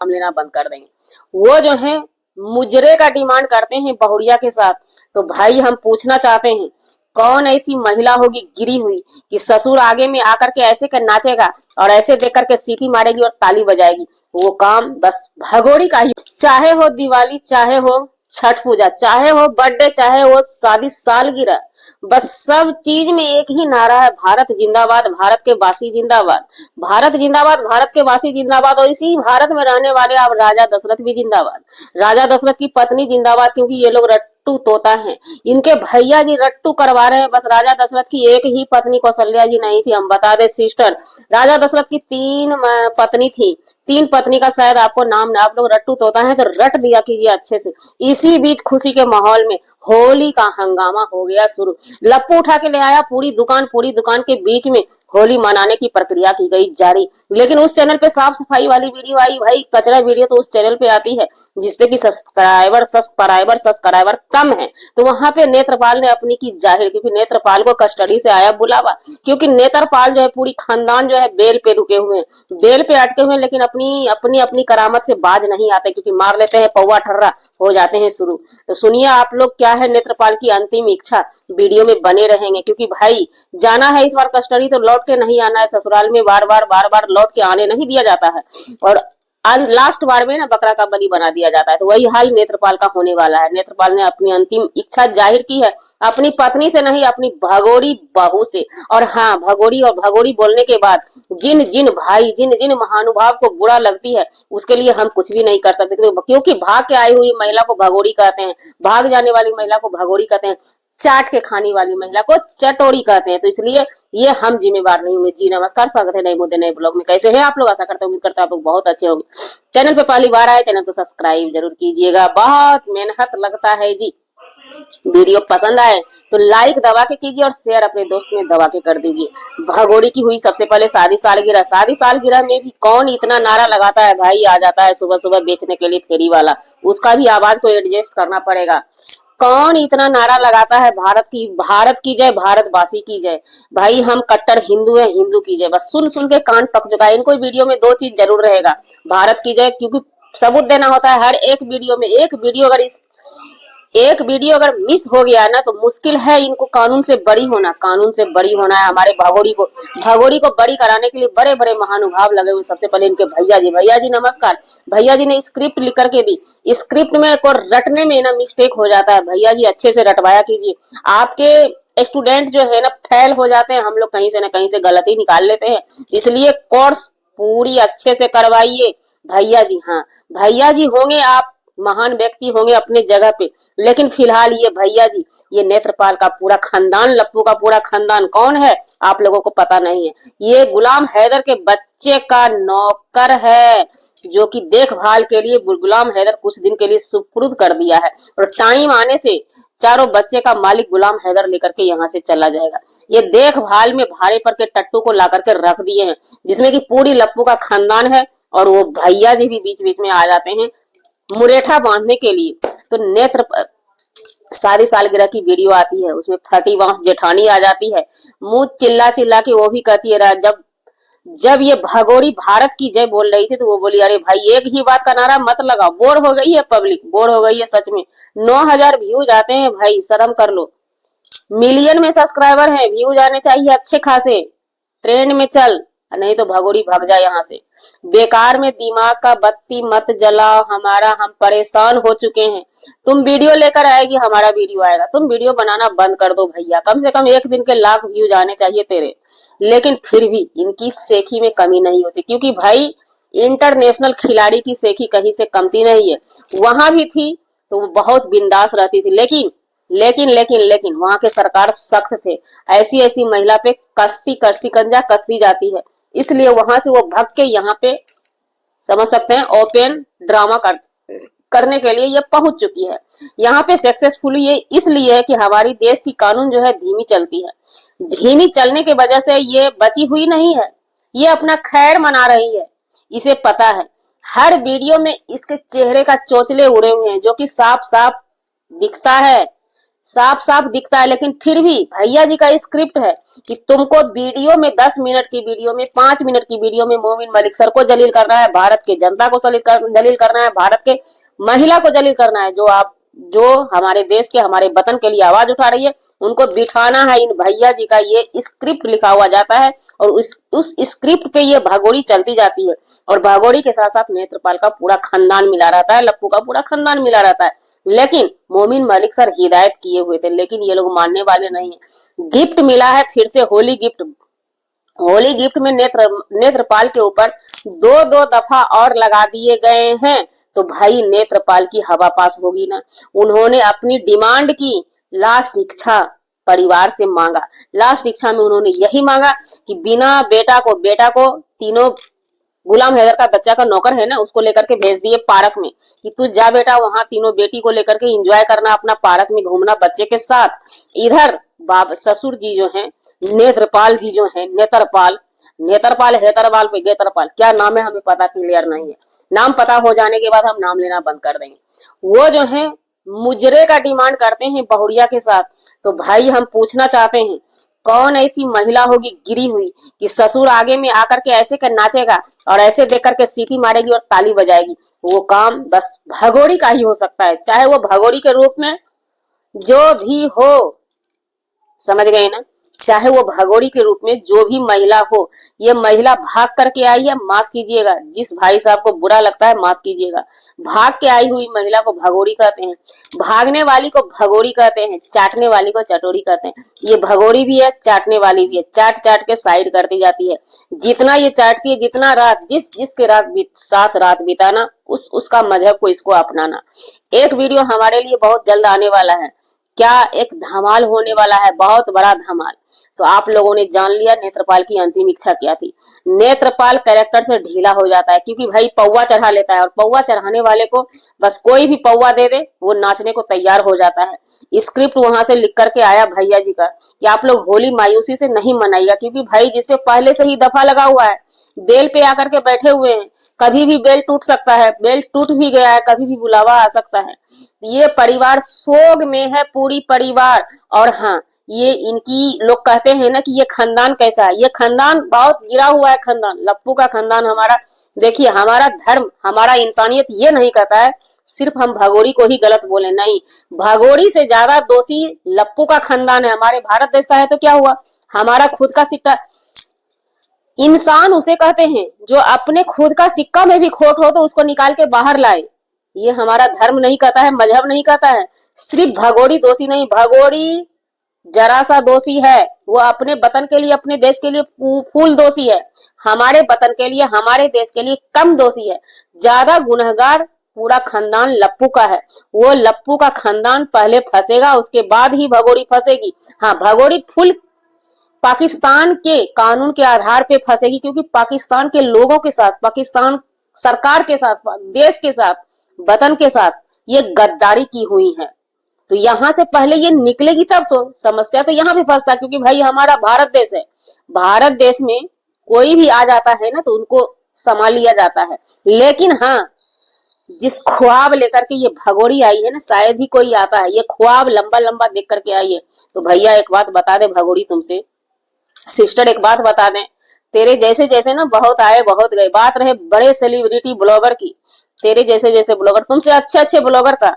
नाम लेना बंद कर देंगे। वो जो है मुजरे का डिमांड करते हैं बहुरिया के साथ। तो भाई हम पूछना चाहते हैं, कौन ऐसी महिला होगी गिरी हुई कि ससुर आगे में आकर के ऐसे कर नाचेगा और ऐसे देख करके सीटी मारेगी और ताली बजाएगी। वो काम बस भगोड़ी का ही, चाहे हो दिवाली, चाहे हो छठ पूजा, चाहे हो बर्थडे, चाहे हो शादी सालगिरह, बस सब चीज में एक ही नारा है, भारत जिंदाबाद, भारत के वासी जिंदाबाद, भारत जिंदाबाद, भारत के वासी जिंदाबाद। और इसी भारत में रहने वाले अब राजा दशरथ भी जिंदाबाद, राजा दशरथ की पत्नी जिंदाबाद, क्योंकि ये लोग रट्टू तोता है। इनके भैया जी रट्टू करवा रहे हैं। बस राजा दशरथ की एक ही पत्नी कौशल्या जी नहीं थी, हम बता दें सिस्टर। राजा दशरथ की 3 पत्नी थी, 3 पत्नी का शायद आपको नाम, आप लोग रट्टू तोता है तो रट दिया कीजिए अच्छे से। इसी बीच खुशी के माहौल में होली का हंगामा हो गया शुरू। लप्पू उठा के ले आया पूरी दुकान के बीच में होली मनाने की प्रक्रिया की गई जारी। लेकिन उस चैनल पे साफ सफाई वाली वीडियो आई, भाई कचरा वीडियो तो उस चैनल पे आती है जिसपे कि सब्सक्राइबर कम है। तो वहां पे नेत्रपाल ने अपनी की जाहिर, क्योंकि नेत्रपाल को कस्टडी से आया बुलावा, क्योंकि नेत्रपाल जो है पूरी खानदान जो है बेल पे रुके हुए हैं, बेल पे अटके हुए हैं, लेकिन अपनी करामत से बाज नहीं आते, क्योंकि मार लेते हैं पौवा ठर्रा हो जाते हैं शुरू। तो सुनिए आप लोग क्या है नेत्रपाल की अंतिम इच्छा, वीडियो में बने रहेंगे, क्योंकि भाई जाना है इस बार कस्टडी तो लौट के नहीं आना है ससुराल में, बार बार लौट के आने नहीं दिया जाता है। और आज लास्ट बार में ना बकरा का बलि बना दिया जाता है। तो वही हाल नेत्रपाल का होने वाला है। नेत्रपाल ने अपनी अंतिम इच्छा जाहिर की है, अपनी पत्नी से नहीं, अपनी भगोड़ी बहू से। और हाँ, भगोड़ी बोलने के बाद जिन जिन महानुभाव को बुरा लगती है उसके लिए हम कुछ भी नहीं कर सकते, क्योंकि भाग के आई हुई महिला को भगोड़ी कहते हैं, भाग जाने वाली महिला को भगोड़ी कहते हैं, चाट के खाने वाली महिला को चटोरी कहते हैं। तो इसलिए ये हम जिम्मेवार नहीं होंगे। जी नमस्कार, स्वागत है नए मुद्दे नए ब्लॉग में। कैसे हैं आप लोग? आशा करते हैं, उम्मीद करते हैं आप लोग बहुत अच्छे होंगे। चैनल पे पहली बार आए, चैनल को सब्सक्राइब जरूर कीजिएगा, बहुत मेहनत लगता है जी। वीडियो पसंद आए तो लाइक दबा के कीजिए और शेयर अपने दोस्त में दबा के कर दीजिए। भगोड़ी की हुई सबसे पहले शादी सालगिरह में भी कौन इतना नारा लगाता है भाई, आ जाता है सुबह सुबह बेचने के लिए फेरी वाला, उसका भी आवाज को एडजस्ट करना पड़ेगा। कौन इतना नारा लगाता है भारत की जय, भारतवासी की जय। भाई हम कट्टर हिंदू हैं, हिंदू की जय। बस सुन सुन के कान पक चुका है। इनको वीडियो में 2 चीज जरूर रहेगा, भारत की जय, क्योंकि सबूत देना होता है हर एक वीडियो में। एक वीडियो अगर मिस हो गया ना तो मुश्किल है इनको कानून से बरी होना है। हमारे भगोड़ी को बरी कराने के लिए बड़े बड़े महानुभाव लगे हुए। सबसे पहले इनके भैया जी नमस्कार। भैया जी ने स्क्रिप्ट लिख करके दी, स्क्रिप्ट में को रटने में ना मिस्टेक हो जाता है, भैया जी अच्छे से रटवाया कीजिए। आपके स्टूडेंट जो है ना फेल हो जाते हैं, हम लोग कहीं से ना कहीं से गलती निकाल लेते हैं, इसलिए कोर्स पूरी अच्छे से करवाइए भैया जी। हाँ, भैया जी होंगे आप, महान व्यक्ति होंगे अपने जगह पे, लेकिन फिलहाल ये भैया जी, ये नेत्रपाल का पूरा खानदान, लप्पू का पूरा खानदान कौन है आप लोगों को पता नहीं है। ये गुलाम हैदर के बच्चे का नौकर है, जो कि देखभाल के लिए गुलाम हैदर कुछ दिन के लिए सुपुर्द कर दिया है, और टाइम आने से चारों बच्चे का मालिक गुलाम हैदर लेकर के यहाँ से चला जाएगा। ये देखभाल में भाड़े पर के टट्टू को ला करके रख दिए हैं, जिसमें कि पूरी लप्पू का खानदान है, और वो भैया जी भी बीच बीच में आ जाते हैं मुरेठा बांधने के लिए। तो नेत्र शादी सालगिरह की वीडियो आती है, उसमें फटी बांस जेठानी आ जाती है, मुंह चिल्ला चिल्ला के वो भी कहती है, जब ये भगोड़ी भारत की जय बोल रही थी तो वो बोली, अरे भाई एक ही बात का नारा मत लगाओ, बोर हो गई है पब्लिक, बोर हो गई है सच में। 9000 व्यूज आते हैं भाई, शर्म कर लो। मिलियन में सब्सक्राइबर हैं, व्यूज आने चाहिए अच्छे खासे, ट्रेंड में चल, नहीं तो भगोड़ी भाग जाए यहाँ से। बेकार में दिमाग का बत्ती मत जलाओ हमारा, हम परेशान हो चुके हैं। तुम वीडियो लेकर आएगी, हमारा वीडियो आएगा, तुम वीडियो बनाना बंद कर दो भैया। कम से कम एक दिन के लाख व्यूज आने चाहिए तेरे। लेकिन फिर भी इनकी सेखी में कमी नहीं होती, क्योंकि भाई इंटरनेशनल खिलाड़ी की सेखी कहीं से कमती नहीं है। वहां भी थी तो वो बहुत बिंदास रहती थी, लेकिन वहां के सरकार सख्त थे। ऐसी महिला पे शिकंजा कसती जाती है, इसलिए वहां से वो भग के यहाँ पे समझ सकते हैं ओपन ड्रामा करने के लिए ये पहुंच चुकी है। यहाँ पे सक्सेसफुल ये इसलिए है कि हमारी देश की कानून जो है धीमी चलती है। धीमी चलने की वजह से ये बची हुई नहीं है, ये अपना खैर मना रही है, इसे पता है। हर वीडियो में इसके चेहरे का चोचले उड़े हुए हैं, जो कि साफ साफ दिखता है। साफ साफ दिखता है। लेकिन फिर भी भैया जी का स्क्रिप्ट है कि तुमको वीडियो में 10 मिनट की वीडियो में 5 मिनट की वीडियो में मोमिन मलिक सर को जलील करना है, भारत के जनता को जलील करना है, भारत के महिला को जलील करना है, जो हमारे देश के हमारे वतन के लिए आवाज उठा रही है, उनको बिठाना है। इन भैया जी का ये स्क्रिप्ट लिखा हुआ जाता है और उस स्क्रिप्ट पे ये भागोड़ी चलती जाती है। और भागोड़ी के साथ साथ नेत्रपाल का पूरा खानदान मिला रहता है, लप्पू का पूरा खानदान मिला रहता है। लेकिन मोमिन मलिक सर हिदायत किए हुए थे, लेकिन ये लोग मानने वाले नहीं है। गिफ्ट मिला है फिर से होली गिफ्ट। होली गिफ्ट में नेत्रपाल के ऊपर दो दफा और लगा दिए गए हैं। तो भाई नेत्रपाल की हवा पास होगी ना। उन्होंने अपनी डिमांड की, लास्ट इच्छा परिवार से मांगा। लास्ट इच्छा में उन्होंने यही मांगा कि बिना बेटा को तीनों गुलाम हैदर का बच्चा का नौकर है ना, उसको लेकर के भेज दिए पार्क में कि तू जा बेटा, वहां तीनों बेटी को लेकर के एंजॉय करना, अपना पार्क में घूमना बच्चे के साथ। इधर बाब ससुर जी जो हैं, नेत्रपाल जी जो हैं, नेत्रपाल हेतरपाल पे गेतरपाल, क्या नाम है हमें पता क्लियर नहीं है। नाम पता हो जाने के बाद हम नाम लेना बंद कर देंगे। वो जो है मुजरे का डिमांड करते हैं बहुरिया के साथ। तो भाई हम पूछना चाहते हैं, कौन ऐसी महिला होगी गिरी हुई कि ससुर आगे में आकर के ऐसे कर नाचेगा और ऐसे देख करके सीटी मारेगी और ताली बजाएगी। वो काम बस भगोड़ी का ही हो सकता है, चाहे वो भगोड़ी के रूप में जो भी हो, समझ गए ना, चाहे वो भगोड़ी के रूप में जो भी महिला हो। ये महिला भाग करके आई है, माफ कीजिएगा, जिस भाई साहब को बुरा लगता है माफ कीजिएगा, भाग के आई हुई महिला को भगोड़ी कहते हैं। भागने वाली को भगोड़ी कहते हैं, चाटने वाली को चटोरी कहते हैं। ये भगोड़ी भी है, चाटने वाली भी है, चाट चाट के साइड करती जाती है। जितना ये चाटती है, जितना रात जिसके साथ रात बिताना, उसका मजहब को इसको अपनाना। एक वीडियो हमारे लिए बहुत जल्द आने वाला है, क्या एक धमाल होने वाला है, बहुत बड़ा धमाल। तो आप लोगों ने जान लिया नेत्रपाल की अंतिम इच्छा क्या थी। नेत्रपाल कैरेक्टर से ढीला हो जाता है, क्योंकि भाई पौवा चढ़ा लेता है और पौवा चढ़ाने वाले को बस कोई भी पौवा दे दे वो नाचने को तैयार हो जाता है। स्क्रिप्ट वहां से लिख करके आया भैया जी का कि आप लोग होली मायूसी से नहीं मनाइएगा, क्योंकि भाई जिसपे पहले से ही दफा लगा हुआ है, बेल पे आकर के बैठे हुए हैं, कभी भी बेल टूट सकता है, बेल टूट भी गया है, कभी भी बुलावा आ सकता है। ये परिवार सोग में है, पूरी परिवार। और हाँ, ये इनकी लोग कहते हैं ना कि ये खानदान कैसा है, ये खानदान बहुत गिरा हुआ है खानदान, लप्पू का खानदान हमारा। देखिए, हमारा धर्म, हमारा इंसानियत ये नहीं कहता है सिर्फ हम भगोड़ी को ही गलत बोले, नहीं, भगोड़ी से ज्यादा दोषी लप्पू का खानदान है। हमारे भारत देश का है तो क्या हुआ, हमारा खुद का सिक्का। इंसान उसे कहते हैं जो अपने खुद का सिक्का में भी खोट हो तो उसको निकाल के बाहर लाए। ये हमारा धर्म नहीं कहता है, मजहब नहीं कहता है। सिर्फ भगोड़ी दोषी नहीं, भगोड़ी जरा सा दोषी है, वो अपने वतन के लिए, अपने देश के लिए फूल दोषी है, हमारे वतन के लिए, हमारे देश के लिए कम दोषी है। ज्यादा गुनहगार पूरा खानदान लप्पू का है। वो लप्पू का खानदान पहले फंसेगा, उसके बाद ही भगोड़ी फंसेगी। हाँ, भगोड़ी फुल पाकिस्तान के कानून के आधार पे फंसेगी, क्योंकि पाकिस्तान के लोगों के साथ, पाकिस्तान सरकार के साथ, देश के साथ, वतन के साथ ये गद्दारी की हुई है। तो यहां से पहले ये निकलेगी तब तो समस्या तो यहाँ पे फंसता, क्योंकि भाई हमारा भारत देश है। भारत देश में कोई भी आ जाता है ना तो उनको संभाल लिया जाता है। लेकिन हाँ, जिस ख्वाब लेकर के ये भगोड़ी आई है ना, शायद ही कोई आता है, ये ख्वाब लंबा लंबा देख करके आई है। तो भैया एक बात बता दे भगोड़ी तुमसे, सिस्टर एक बात बता दें, तेरे जैसे जैसे ना बहुत आए बहुत गए। बात रहे बड़े सेलिब्रिटी ब्लॉगर की, तेरे जैसे जैसे ब्लॉगर, तुमसे अच्छे अच्छे ब्लॉगर का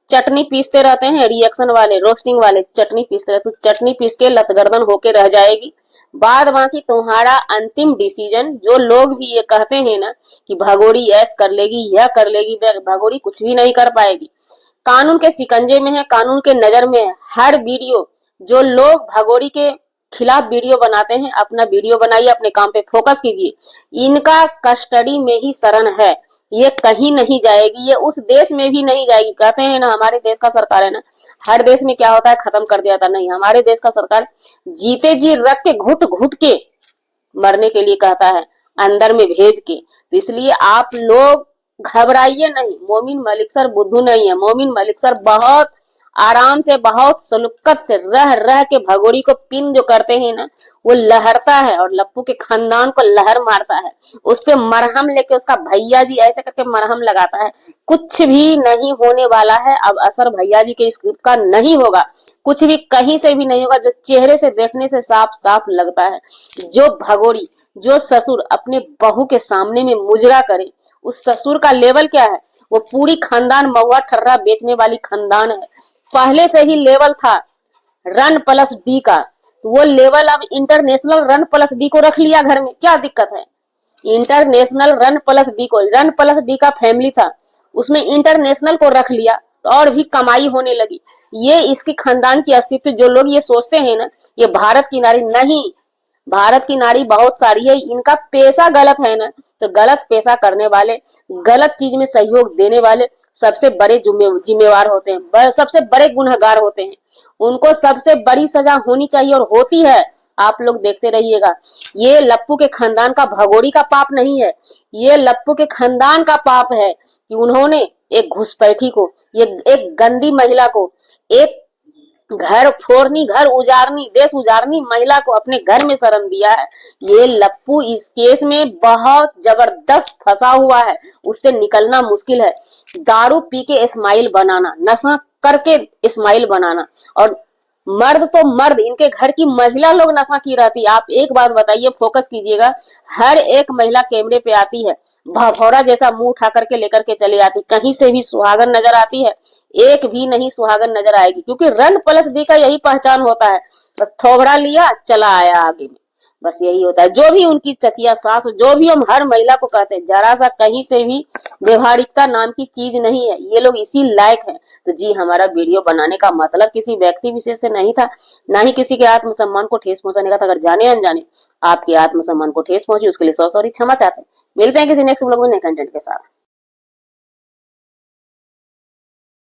चटनी पीसते रहते हैं, रिएक्शन वाले, रोस्टिंग वाले चटनी पीसते रहते, तू चटनी पीस के लतगर्दन होके रह जाएगी। बाद बाकी तुम्हारा अंतिम डिसीजन। जो लोग भी ये कहते हैं ना कि भगोड़ी ऐस कर लेगी, यह कर लेगी, भगोड़ी कुछ भी नहीं कर पाएगी। कानून के शिकंजे में है, कानून के नजर में है। हर वीडियो, जो लोग भगोड़ी के खिलाफ वीडियो बनाते हैं, अपना वीडियो बनाइए, अपने काम पे फोकस कीजिए। इनका कस्टडी में ही शरण है, ये कहीं नहीं जाएगी, ये उस देश में भी नहीं जाएगी। कहते हैं ना हमारे देश का सरकार है ना, हर देश में क्या होता है खत्म कर दिया था, नहीं, हमारे देश का सरकार जीते जी रख के घुट घुट के मरने के लिए कहता है, अंदर में भेज के। तो इसलिए आप लोग घबराइए नहीं, मोमिन मलिक सर बुद्धू नहीं है। मोमिन मलिक सर बहुत आराम से बहुत सलुकत से रह रह के भगोड़ी को पिन जो करते हैं ना, वो लहरता है और लप्पू के खानदान को लहर मारता है। उस पे मरहम लेके उसका भैया जी ऐसे करके मरहम लगाता है। कुछ भी नहीं होने वाला है, अब असर भैया जी के स्क्रिप्ट का नहीं होगा, कुछ भी कहीं से भी नहीं होगा, जो चेहरे से देखने से साफ साफ लगता है। जो भगोड़ी, जो ससुर अपने बहू के सामने में मुजरा करे, उस ससुर का लेवल क्या है? वो पूरी खानदान महुआ ठर्रा बेचने वाली खानदान है। पहले से ही लेवल था रन प्लस डी का, तो वो लेवल अब इंटरनेशनल रन प्लस डी को रख लिया घर में। क्या दिक्कत है? इंटरनेशनल रन प्लस डी को, रन प्लस डी का फैमिली था, उसमें इंटरनेशनल को रख लिया तो और भी कमाई होने लगी। ये इसकी खानदान की अस्तित्व, जो लोग ये सोचते हैं ना ये भारत की नारी, नहीं, भारत की नारी बहुत सारी है, इनका पेशा गलत है ना, तो गलत पेशा करने वाले, गलत चीज में सहयोग देने वाले सबसे बड़े जिम्मेवार होते हैं, सबसे बड़े गुनहगार होते हैं। उनको सबसे बड़ी सजा होनी चाहिए और होती है। आप लोग देखते रहिएगा। ये लप्पू के खानदान का, भगोड़ी का पाप नहीं है, ये लप्पू के खानदान का पाप है कि उन्होंने एक घुसपैठी को, ये एक गंदी महिला को, एक घर फोड़नी, घर उजाड़नी, देश उजाड़नी महिला को अपने घर में शरण दिया है। ये लप्पू इस केस में बहुत जबरदस्त फंसा हुआ है, उससे निकलना मुश्किल है। दारू पी के इस्माइल बनाना, नशा करके इस्माइल बनाना, और मर्द तो मर्द, इनके घर की महिला लोग नशा की रहती। आप एक बात बताइए, फोकस कीजिएगा, हर एक महिला कैमरे पे आती है, भभौरा जैसा मुंह उठा करके लेकर के चली आती, कहीं से भी सुहागन नजर आती है? एक भी नहीं सुहागन नजर आएगी, क्योंकि रन प्लस डी का यही पहचान होता है, बस थोबड़ा लिया चला आया आगे में, बस यही होता है। जो भी उनकी चचिया सास, जो भी हम हर महिला को कहते हैं, जरा सा कहीं से भी व्यवहारिकता नाम की चीज नहीं है, ये लोग इसी लायक हैं। तो जी, हमारा वीडियो बनाने का मतलब किसी व्यक्ति विशेष से नहीं था, ना ही किसी के आत्मसम्मान को ठेस पहुंचाने का था। अगर जाने अनजाने आपके आत्मसम्मान को ठेस पहुंची, उसके लिए सौ सॉरी, क्षमा चाहते हैं। मिलते हैं किसी नेक्स्ट ब्लॉग में नए कंटेंट के साथ।